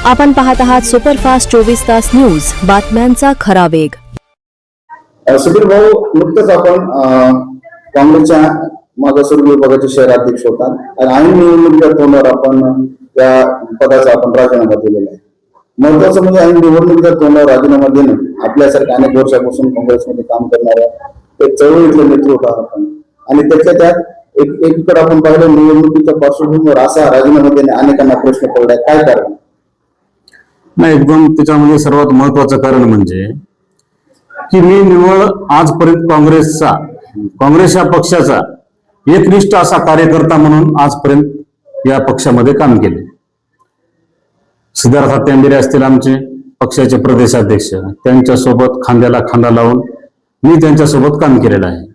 आपण पाहत आहात सुपरफास्ट 24 तास न्यूज, बातम्यांचा खरा वेग. सुधीर भाऊ, नुकतंच आपण काँग्रेसच्या मागासवर्गीय विभागाचे शहराध्यक्ष होतात आणि ऐन निवडणुकीच्या तोंडावर आपण त्या पदाचा आपण राजीनामा दिलेला आहे. महत्वाचं म्हणजे ऐन निवडणुकीच्या तोंडावर राजीनामा देणं आपल्यासारख्या अनेक वर्षापासून काँग्रेसमध्ये काम करणाऱ्या एक चळवळीतलं नेतृत्व आपण आणि त्याच्या त्यात एकीकडे आपण पाहिलं निवडणुकीच्या पार्श्वभूमीवर असा राजीनामा देणे अनेकांना प्रश्न पडलाय. काय कारण? नाही, एकदम त्याच्यामध्ये सर्वात महत्वाचं कारण म्हणजे की मी निव्वळ आजपर्यंत काँग्रेस या पक्षाचा एकनिष्ठ असा कार्यकर्ता म्हणून आजपर्यंत या पक्षामध्ये काम केले. सिद्धार्थ हत्यारे असतील आमचे पक्षाचे प्रदेशाध्यक्ष, त्यांच्यासोबत खांद्याला खांदा लावून मी त्यांच्यासोबत काम केलेलं आहे.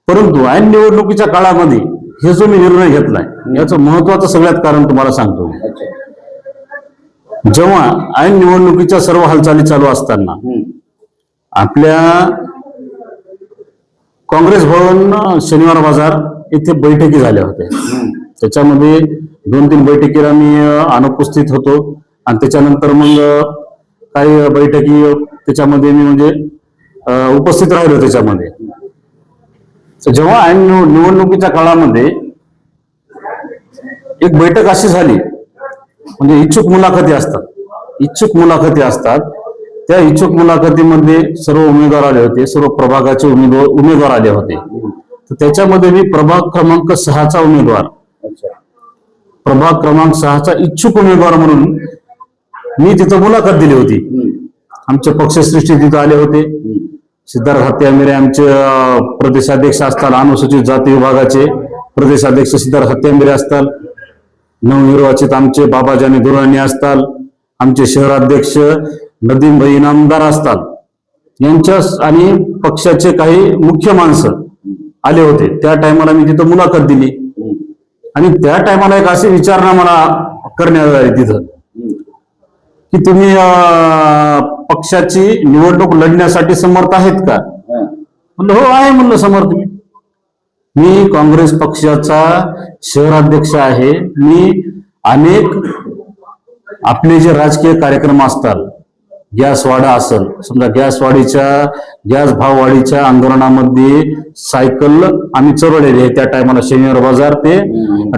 परंतु ऐन निवडणुकीच्या काळामध्ये हे जो मी निर्णय घेतलाय याचं महत्वाचं सगळ्यात कारण तुम्हाला सांगतो. जेव्हा ऐन निवडणुकीच्या सर्व हालचाली चालू असताना आपल्या काँग्रेस भवन शनिवार बाजार येथे बैठकी झाल्या होत्या. त्याच्यामध्ये 2-3 बैठकीला मी अनुपस्थित होतो आणि त्याच्यानंतर मग काही बैठकी त्याच्यामध्ये मी म्हणजे उपस्थित राहिलो. त्याच्यामध्ये जेव्हा ऐन निवडणुकीच्या काळामध्ये एक बैठक अशी झाली, म्हणजे इच्छुक मुलाखती असतात. त्या इच्छुक मुलाखतीमध्ये सर्व उमेदवार आले होते, सर्व प्रभागाचे उमेदवार आले होते. तर त्याच्यामध्ये मी प्रभाग क्रमांक 6चा उमेदवार, प्रभाग क्रमांक 6चा इच्छुक उमेदवार म्हणून मी तिथं मुलाखत दिली होती. आमचे पक्षश्रेष्ठी तिथं आले होते. सिद्धार्थ हत्यारे आमचे प्रदेशाध्यक्ष असतात, अनुसूचित जाती विभागाचे प्रदेशाध्यक्ष सिद्धार्थ हत्यारे असतात. नवनिर्वाचित आमचे बाबाजानी दुराणी असतात. आमचे शहराध्यक्ष नदीम भाई इनामदार असतात. यांच्या आणि पक्षाचे काही मुख्य माणसं आले होते. त्या टायमाला मी तिथं मुलाखत दिली आणि त्या टायमाला एक अशी विचारणा मला करण्यात आली तिथं की तुम्ही पक्षाची निवडणूक लढण्यासाठी समर्थ आहेत का? म्हणलं हो आहे, म्हणलं समर्थ. मी काँग्रेस पक्षाचा शहराध्यक्ष आहे. मी अनेक आपले जे राजकीय कार्यक्रम असतात, गॅसवाढा असेल, समजा गॅस भाववाढीच्या आंदोलनामध्ये सायकल आम्ही चढवलेली आहे. त्या टायमाला शनिवार बाजार ते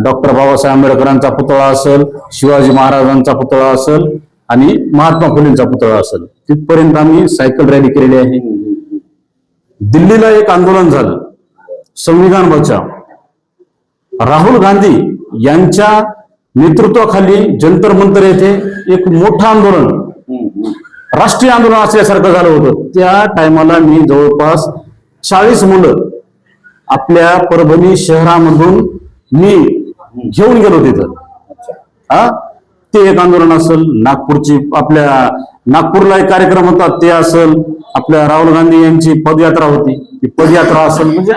डॉक्टर बाबासाहेब आंबेडकरांचा पुतळा असेल, शिवाजी महाराजांचा पुतळा असेल आणि महात्मा फुलेंचा पुतळा असेल, तिथपर्यंत आम्ही सायकल रॅली केलेली आहे. दिल्लीला एक आंदोलन झालं, संविधान बचाव. राहुल गांधी यांच्या नेतृत्वाखाली जंतर मंतर येथे एक मोठं आंदोलन, राष्ट्रीय आंदोलन असल्यासारखं झालं होतं. त्या टायमाला मी जवळपास 40 मुलं आपल्या परभणी शहरामधून मी घेऊन गेलो तिथं. ते एक आंदोलन असेल, आपल्या नागपूरला एक कार्यक्रम होता ते असेल, आपल्या राहुल गांधी यांची पदयात्रा होती ती पदयात्रा असेल. म्हणजे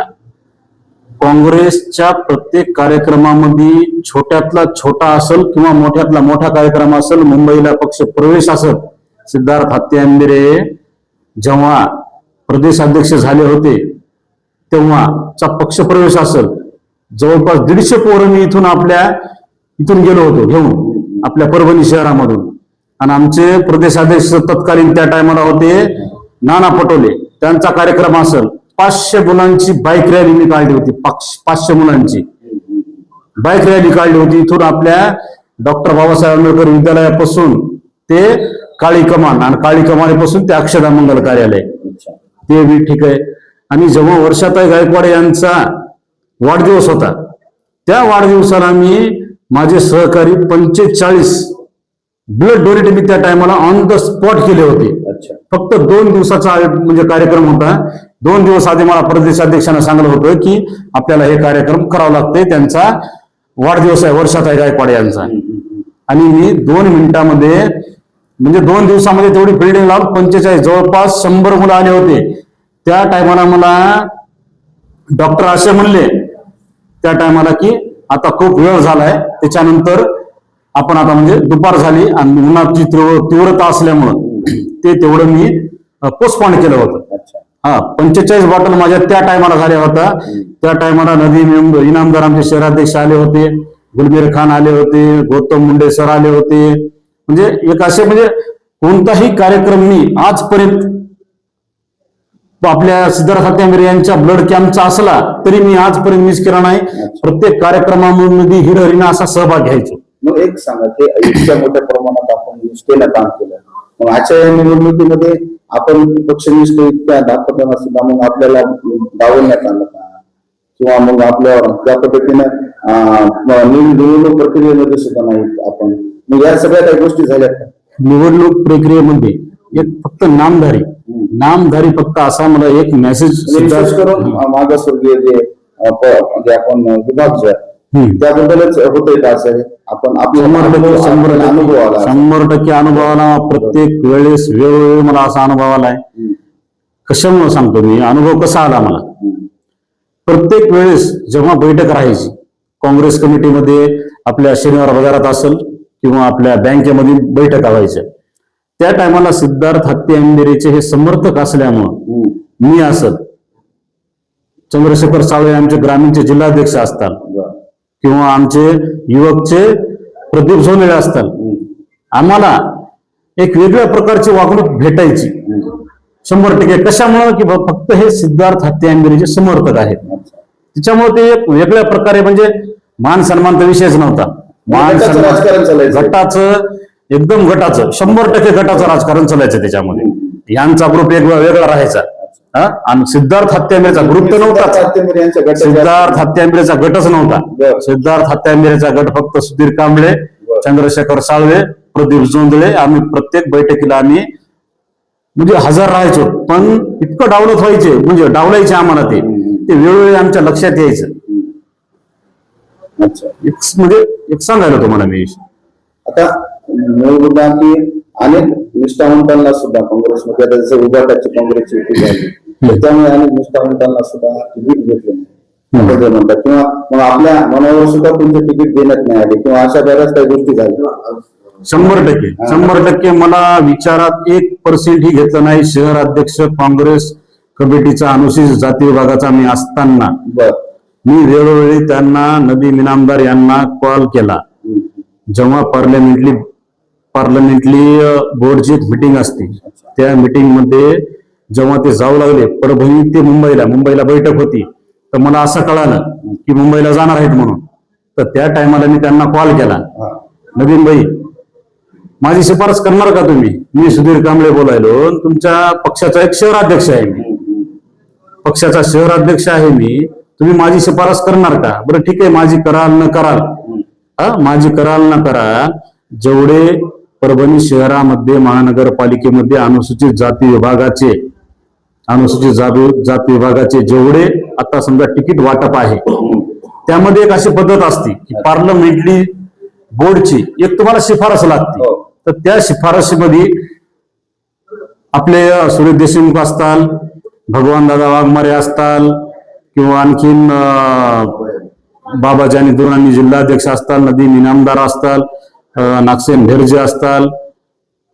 काँग्रेसच्या प्रत्येक कार्यक्रमामध्ये छोट्यातला छोटा असेल किंवा मोठ्यातला मोठा कार्यक्रम असेल, मुंबईला पक्ष प्रवेश असेल, सिद्धार्थ हत्यारे जेव्हा प्रदेशाध्यक्ष झाले होते तेव्हाचा पक्ष प्रवेश असेल, जवळपास 150 पोरं मी इथून गेलो होतो घेऊन आपल्या परभणी शहरामधून. आणि आमचे प्रदेशाध्यक्ष तत्कालीन त्या टायमाला होते नाना पटोले, त्यांचा कार्यक्रम असेल. 500 मुलांची बाईक रॅली मी काढली होती. 500 मुलांची बाईक रॅली काढली होती इथून आपल्या डॉक्टर बाबासाहेब आंबेडकर विद्यालयापासून ते काळी कमान आणि काळी कमानीपासून ते अक्षदा मंगल कार्यालय, ते बी ठीक आहे. आणि जेव्हा वर्षाताई गायकवाड यांचा वाढदिवस होता, त्या वाढदिवसाला मी माझे सहकारी 45 ब्लड डोनेट मी त्या टायमाला ऑन द स्पॉट केले होते. फक्त 2 दिवसाचा म्हणजे कार्यक्रम होता. 2 दिवस आधी मला प्रदेशाध्यक्षांना सांगितलं होतं की आपल्याला हे कार्यक्रम करावा लागतंय, त्यांचा वाढदिवस आहे वर्षाताई गायकवाड यांचा. आणि मी 2 मिनिटांमध्ये म्हणजे 2 दिवसामध्ये तेवढी बिल्डिंग लावून 45 जवळपास 100 मुलं आले होते. त्या टायमाला मला डॉक्टर असे म्हणले त्या टायमाला की आता खूप वेळ झालाय, त्याच्यानंतर आपण आता म्हणजे दुपार झाली आणि उन्हाची तीव्रता असल्यामुळं ते तेवढं मी पोस्टपोन केलं होतं. 45 बॉटल माझ्या त्या टायमाला झाल्या होत्या. त्या टायमाला नदीम इनामदार आमचे शहराध्यक्ष आले होते, गुलबीर खान आले होते, गौतम मुंडे सर आले होते, म्हणजे एक असे म्हणजे कोणताही कार्यक्रम मी आजपर्यंत आपल्या सिद्धार्थ हत्यामिरे यांच्या ब्लड कॅम्पचा असला तरी मी आजपर्यंत मिस केला नाही. प्रत्येक कार्यक्रमामध्ये हिरहरीनं असा सहभाग घ्यायचो. मग एक सांगा की इतक्या मोठ्या प्रमाणात आपण निष्ठेनं काम केलं, मग आजच्या या निवडणुकीमध्ये आपण पक्षनिष्ठ इतक्या दाखवताना सुद्धा मग आपल्याला डावलण्यात आलं का, किंवा मग आपल्यावर त्या पद्धतीनं निवडणूक प्रक्रियेमध्ये सुद्धा नाही आपण, मग या सगळ्या काही गोष्टी झाल्या का? निवडणूक प्रक्रियेमध्ये एक फक्त नामधारी फक्त असा मला एक मेसेज विशेष करून मागासवर्गीय जे म्हणजे आपण विभाग जे आहे त्याबद्दलच होतंय का असं हे? आपण आपल्या अनुभव आला 100% अनुभव आला. प्रत्येक वेळेस वेळोवेळी मला असा अनुभव आलाय. कशामुळे सांगतो मी अनुभव कसा आला मला. प्रत्येक वेळेस जेव्हा बैठक राहायची काँग्रेस कमिटीमध्ये, आपल्या शनिवार बाजारात असेल किंवा आपल्या बँकेमध्ये बैठका व्हायच्या, त्या टायमाला सिद्धार्थ हत्यामिरेचे हे समर्थक असल्यामुळं मी असत, चंद्रशेखर साळवे आमचे ग्रामीणचे जिल्हाध्यक्ष असतात किंवा आमचे युवकचे प्रदीप झोंबळे असतात, आम्हाला एक वेगळ्या प्रकारची वागणूक भेटायची 100%. कशामुळं की फक्त हे सिद्धार्थ हत्यामिरेचे समर्थक आहेत. त्याच्यामुळे ते एक वेगळ्या प्रकारे म्हणजे मान सन्मानचा विषयच नव्हता. मान सन्मान गटाचं एकदम गटाचं 100% गटाचं राजकारण चालायचं त्याच्यामध्ये. यांचा ग्रुप एक वेगळा राहायचा आणि सिद्धार्थ हत्यामिरेचा ग्रुप तर नव्हता. सिद्धार्थ हत्यामिरेचा गटच नव्हता. सिद्धार्थ हत्यामिरेचा गट फक्त सुधीर कांबळे, चंद्रशेखर साळवे, प्रदीप जोंधळे, आम्ही प्रत्येक बैठकीला आम्ही म्हणजे हजर राहायचो. पण इतकं डावलत व्हायचे म्हणजे डावलायचे आम्हाला ते वेळोवेळी आमच्या लक्षात यायचं. म्हणजे एक सांगायला तुम्हाला मी आता मुद्दा की अनेक निष्ठावंतांना सुद्धा काँग्रेसमध्ये आता जसं उभाटाची काँग्रेसची युती झाली त्यामुळे अनेक निष्ठावंतांना सुद्धा तिकीट घेतले नाही म्हणतात, किंवा मग आपल्या मनावर सुद्धा कोणते तिकीट देण्यात नाही आले, किंवा अशा बऱ्याच काही गोष्टी झाल्या. 100% मला विचारात 1% ही घेतलं नाही. शहर अध्यक्ष काँग्रेस कमिटीचा अनुसूचित जाती विभागाचा मी असताना मी वेळोवेळी त्यांना नदीम इनामदार यांना कॉल केला. जेव्हा पार्लमेंटली बोर्डची मिटिंग असते त्या मिटिंग मध्ये जेव्हा ते जाऊ लागले परभणी ते मुंबईला बैठक होती, तर मला असं कळालं की मुंबईला जाणार आहेत म्हणून. तर त्या टायमाला मी त्यांना कॉल केला, नवीन भाई माझी शिफारस करणार का तुम्ही? मी सुधीर कांबळे बोलायलो, तुमच्या पक्षाचा एक शहराध्यक्ष आहे मी, पक्षाचा शहराध्यक्ष आहे मी, तुम्ही माझी शिफारस करणार का? बरं ठीक आहे, माझी कराल न करा. जेवढे परभणी शहरामध्ये महानगरपालिकेमध्ये अनुसूचित जाती विभागाचे जेवढे आता समजा तिकीट वाटप आहे त्यामध्ये एक अशी पद्धत असते की पार्लमेंटरी बोर्डची एक तुम्हाला शिफारस लागते. तर त्या शिफारशीमध्ये आपले सुरेश देशमुख असताल, भगवान दादा वाघमारे असताल, किंवा आणखीन बाबाजानी दुराणी जिल्हाध्यक्ष असताल, नदीम इनामदार असताल, नागसेन भेरजे असताल,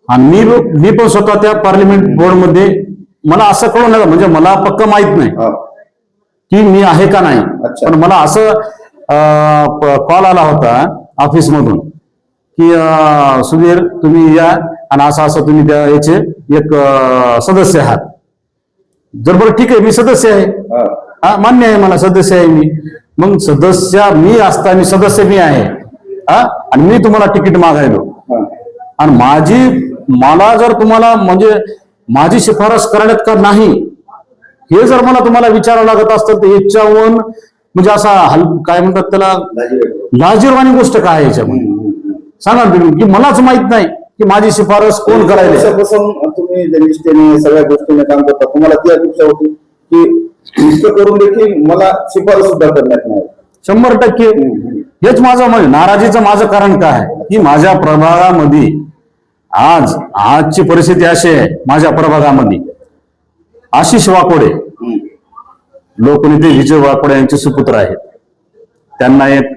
आणि मी पण स्वतः त्या पार्लिमेंट बोर्डमध्ये. मला असं कळून नका म्हणजे मला पक्क माहित नाही की मी आहे का नाही, पण मला असं कॉल आला होता ऑफिसमधून की सुधीर तुम्ही या आणि असं तुम्ही त्या याचे एक सदस्य आहात. जर बरं ठीक आहे, मी सदस्य आहे, मान्य आहे, मला सदस्य आहे मी. मग सदस्य मी असताना सदस्य मी आहे आणि मी तुम्हाला तिकीट मागायलो आणि मला जर तुम्हाला म्हणजे माझी शिफारस करण्यात का नाही हे जर मला तुम्हाला विचारावं लागत असतं तर याच्यावरून म्हणजे असा काय म्हणतात त्याला लाजिरवाणी गोष्ट काय आहे याच्यामध्ये सांगा तुम्ही, की मलाच माहित नाही की माझी शिफारस कोण करायला. तुम्ही निष्ठेने सगळ्या गोष्टीने काम करता, तुम्हाला ती अपेक्षा होती की इतकं करून देखील मला शिफारस सुद्धा करण्यात नाही. 100% हेच माझं म्हणजे नाराजीचं माझं कारण काय आहे की माझ्या प्रभागामध्ये आजची परिस्थिती अशी आहे. माझ्या प्रभागामध्ये आशिष वाकोडे लोकनेते विजय वाकोडे यांचे सुपुत्र आहेत. त्यांना एक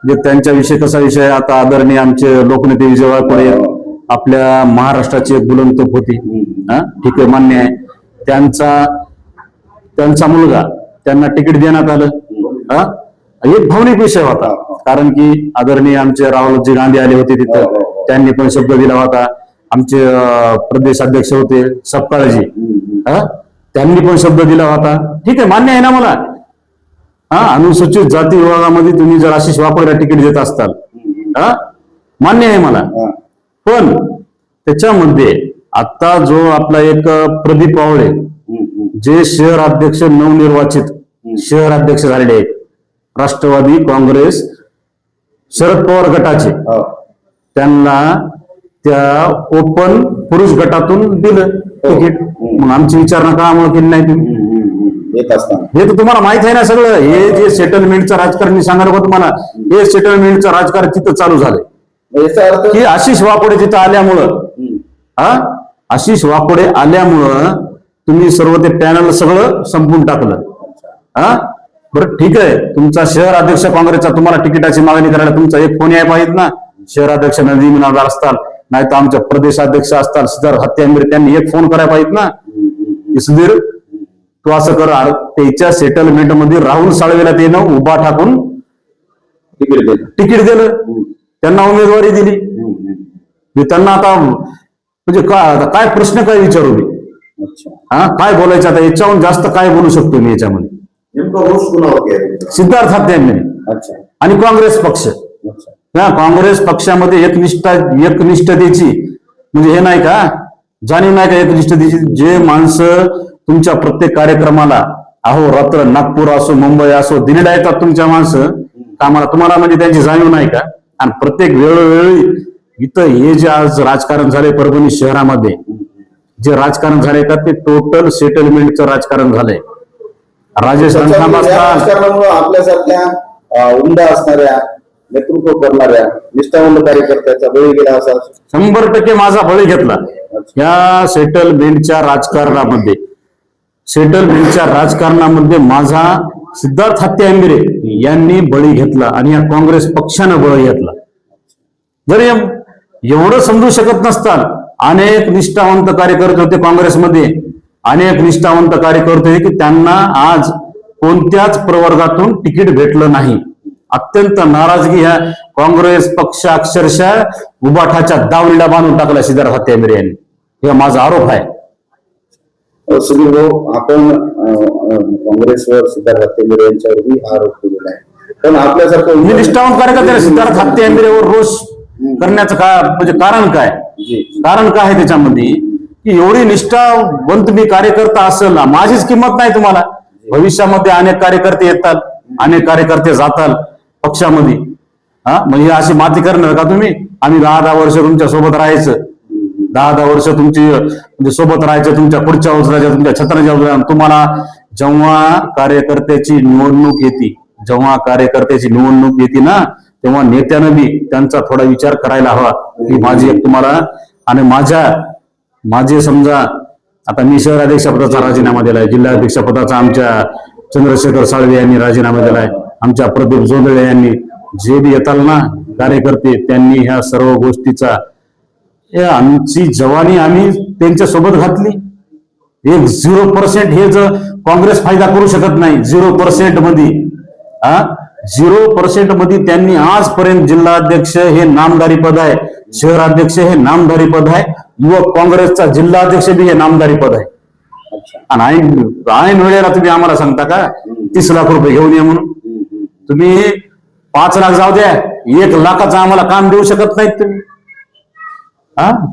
जे त्यांच्याविषयी कसा विषय आता आदरणीय आमचे लोकनेते विजय वाकोडे आपल्या महाराष्ट्राची एक बुलंद तोफ होती. ठीक आहे, मान्य आहे. त्यांचा मुलगा त्यांना तिकीट देण्यात आलं. एक भावनिक विषय होता, कारण की आदरणीय आमचे राहुलजी गांधी आले होते तिथं. त्यांनी पण शब्द दिला होता. आमचे प्रदेश अध्यक्ष होते सपकाळजी, त्यांनी पण शब्द दिला होता. ठीक आहे, मान्य आहे ना मला. अनुसूचित जाती विभागामध्ये तुम्ही जर आशिष वाकोडला तिकीट देत असताल, मान्य आहे मला. पण त्याच्यामध्ये आता जो आपला एक प्रदीप पावळे, जे शहर अध्यक्ष नवनिर्वाचित शहर अध्यक्ष झालेले आहेत, राष्ट्रवादी काँग्रेस शरद पवार गटाचे, त्यांना त्या ओपन पुरुष गटातून दिलं तिकीट. मग आमची विचारणा का आम्हाला केली नाही तुम्ही? येत असताना हे तर तुम्हाला माहित आहे ना सगळं. हे जे सेटलमेंटचं राजकारण मी सांगणार होतो तुम्हाला, हे सेटलमेंटचं राजकारण तिथं चालू झालंय. याचा अर्थ की आशिष वाकोडे तिथं आल्यामुळं, आशिष वाकोडे आल्यामुळं तुम्ही सर्व ते पॅनल सगळं संपून टाकलं. बरं ठीक आहे, तुमचा शहर अध्यक्ष काँग्रेसचा तुम्हाला तिकिटाची मागणी करायला तुमचा एक फोन याय पाहिजे ना. शहराध्यक्ष नदी मिनादार असताल, नाही तर आमच्या प्रदेशाध्यक्ष असताल सिद्धार्थ हत्यामीर, त्यांनी एक फोन करायला पाहिजेत ना. सुधीर तू असं कर, त्याच्या सेटलमेंट मध्ये राहुल साळवेला त्यानं उभा टाकून तिकीट दिलं, त्यांना उमेदवारी दिली. मी त्यांना आता म्हणजे काय प्रश्न काय विचारू मी? काय बोलायचं आता? याच्याहून जास्त काय बोलू शकतो मी याच्यामध्ये? सिद्धार्थ हत्यामीर आणि काँग्रेस पक्ष. काँग्रेस पक्षामध्ये एकनिष्ठतेची म्हणजे हे नाही का, जाणीव नाही का एकनिष्ठतेची? जे माणसं तुमच्या प्रत्येक कार्यक्रमाला अहोरात्र नागपूर असो मुंबई असो दिल्लीला येतात तुमच्या माणसं कामाला, तुम्हाला म्हणजे त्यांची जाणीव नाही का? आणि प्रत्येक वेळोवेळी इथं हे जे आज राजकारण झाले परभणी शहरामध्ये, जे राजकारण झाले का ते टोटल सेटलमेंटचं राजकारण झालंय. राजेश रणखांब राजकारणामुळे आपल्यासारख्या उमदा असणाऱ्या नेतृत्व करणाऱ्या निष्ठावंत कार्यकर्त्याचा बळी गेला असा 100% माझा बळी घेतला या सेटलमेंटच्या राजकारणामध्ये. सेटलमेंटच्या राजकारणामध्ये माझा सिद्धार्थ हत्यामीरे यांनी बळी घेतला आणि या काँग्रेस पक्षानं बळी घेतला. जर एवढं समजू शकत नसताल, अनेक निष्ठावंत कार्यकर्ते होते काँग्रेसमध्ये, अनेक निष्ठावंत कार्यकर्ते होते की त्यांना आज कोणत्याच प्रवर्गातून तिकीट भेटलं नाही. अत्यंत नाराजगी ह्या काँग्रेस पक्ष अक्षरशः उबाठाच्या दावणीला बांधून टाकला सिद्धार्थ हत्यामीरे यांनी. हे माझा आरोप आहे. सुधीर भाऊ, आपण काँग्रेसवर सिद्धार्थ हत्यामीरे यांच्यावरही आरोप केलेला आहे, पण आपल्यासारखं मी निष्ठावंत कार्यकर्ते सिद्धार्थ हत्यामीरेवर रोष करण्याचं म्हणजे कारण काय? कारण काय आहे त्याच्यामध्ये की एवढी निष्ठावंत मी कार्यकर्ता असेल ना, माझीच किंमत नाही तुम्हाला. भविष्यामध्ये अनेक कार्यकर्ते येतात, अनेक कार्यकर्ते जातात पक्षामध्ये. म्हणजे अशी माती करणार का तुम्ही? आम्ही 10-10 वर्ष तुमच्या सोबत राहायचं, 10-10 वर्ष तुमची म्हणजे सोबत राहायचं, तुमच्या पुढच्या उचलायच्या, तुमच्या छत्राच्या उचलायच्या. तुम्हाला जेव्हा कार्यकर्त्याची निवडणूक येते ना, तेव्हा नेत्यानं बी त्यांचा थोडा विचार करायला हवा की माझी एक तुम्हाला आणि माझे समजा आता मी शहराध्यक्ष पदाचा राजीनामा दिलाय, जिल्हाध्यक्ष पदाचा आमच्या चंद्रशेखर साळवे यांनी राजीनामा दिलाय, आमच्या प्रदीप जोंधळे यांनी, जे बी येतात ना कार्यकर्ते, त्यांनी ह्या सर्व गोष्टीचा आमची जवानी आम्ही त्यांच्या सोबत घातली. एक 0% हे जर काँग्रेस फायदा करू शकत नाही. 0% मध्ये 0% मध्ये त्यांनी आजपर्यंत जिल्हाध्यक्ष हे नामदारी पद आहे, शहराध्यक्ष हे नामदारी पद आहे, युवक काँग्रेसचा जिल्हाध्यक्ष बी हे नामदारी पद आहे. आणि ऐन वेळेला तुम्ही आम्हाला सांगता का 30 लाख रुपये घेऊन ये म्हणून? तुम्ही 5 लाख जाऊ द्या, 1 लाखाचं आम्हाला काम देऊ शकत नाहीत तुम्ही.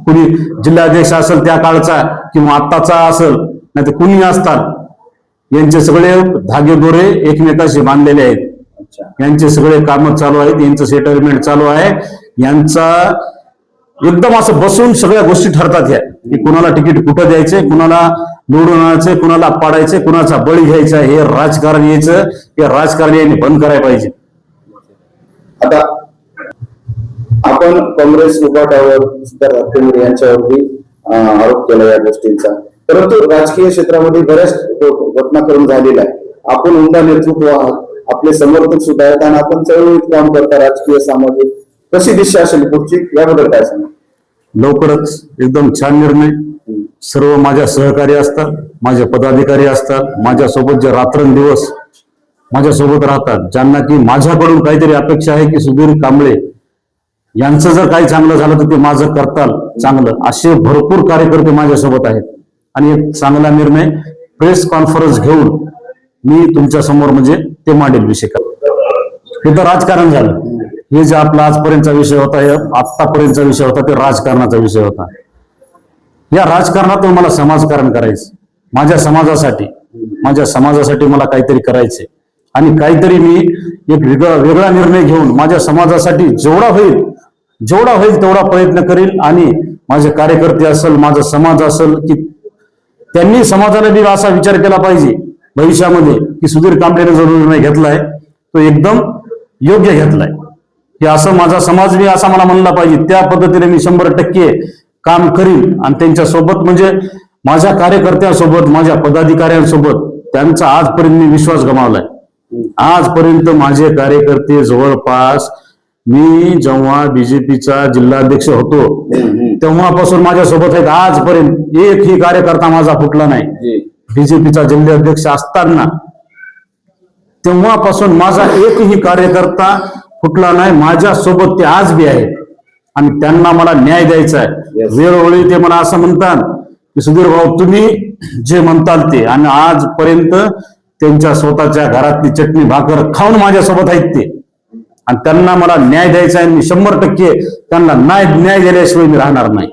कुणी जिल्हाध्यक्ष असेल त्या काळचा किंवा आत्ताचा असेल, नाही तर कुणी असतात, यांचे सगळे धागेदोरे एकमेकाशी बांधलेले आहेत. यांचे सगळे काम चालू आहेत, यांचं सेटलमेंट चालू आहे. यांचा एकदम असं बसून सगळ्या गोष्टी ठरतात ह्या की कुणाला तिकीट कुठं द्यायचे, कुणाला निवडून आणायचे, कुणाला पाडायचे, कुणाचा बळी घ्यायचा. हे राजकारण यायचं, हे राजकारण यांनी बंद करायला पाहिजे. आता आपण काँग्रेस उभाटावर सिद्धार्थ हत्यामीरे यांच्यावरही आरोप केला या गोष्टींचा, परंतु राजकीय क्षेत्रामध्ये बऱ्याच घटनाक्रम झालेला आहे. आपण उमदा नेतृत्व आहात, आपले समर्थक सुद्धा आहेत आणि आपण चळवळीत काम करता, राजकीय सामाजिक कशी दिशा असेल पुढची, याबद्दल काय सांगा? लवकरच एकदम छान निर्णय. सर्व माझ्या सहकारी असतात, माझे पदाधिकारी असतात, माझ्यासोबत जे रात्रंदिवस माझ्यासोबत राहतात, ज्यांना की माझ्याकडून काहीतरी अपेक्षा आहे की सुधीर कांबळे यांचं जर काही चांगलं झालं तर ते माझं करताल चांगलं, असे भरपूर कार्यकर्ते माझ्यासोबत आहेत. आणि एक चांगला निर्णय प्रेस कॉन्फरन्स घेऊन मी तुमच्या समोर म्हणजे ते मांडेल विषय. हे तर राजकारण झालं. हे जे आपला आजपर्यंतचा विषय होता, हे आतापर्यंतचा विषय होता, ते राजकारणाचा विषय होता. या राजकारणातून मला समाजकारण करायचं, माझ्या समाजासाठी मला काहीतरी करायचंय. आणि काहीतरी मी एक वेगळा निर्णय घेऊन माझ्या समाजासाठी जेवढा होईल तेवढा प्रयत्न करील. आणि माझे कार्यकर्ते असेल, माझा समाज असेल, की त्यांनी समाजाने बी असा विचार केला पाहिजे भविष्यामध्ये की सुधीर कांबळेने जो निर्णय घेतलाय तो एकदम योग्य घेतलाय. की असं माझा समाज बी असा मला म्हणला पाहिजे. त्या पद्धतीने मी 100% काम करील. आणि त्यांच्यासोबत म्हणजे माझ्या कार्यकर्त्यांसोबत, माझ्या पदाधिकाऱ्यांसोबत त्यांचा आजपर्यंत मी विश्वास गमावलाय. आजपर्यंत माझे कार्यकर्ते जवळपास मी जेव्हा बीजेपीचा जिल्हाध्यक्ष होतो तेव्हापासून माझ्यासोबत आहेत. आजपर्यंत एकही कार्यकर्ता माझा फुटला नाही. बीजेपीचा जिल्हाध्यक्ष असताना तेव्हापासून माझा एकही कार्यकर्ता फुटला नाही. माझ्यासोबत ते आज बी आहेत आणि त्यांना मला न्याय द्यायचा आहे. वेळोवेळी ते मला असं म्हणतात की सुधीर भाऊ तुम्ही जे म्हणताल ते, आणि आजपर्यंत त्यांच्या स्वतःच्या घरातली चटणी भाकर खाऊन माझ्यासोबत आहेत ते. आणि त्यांना मला न्याय द्यायचा आहे. मी 100% त्यांना न्याय दिल्याशिवाय मी राहणार नाही.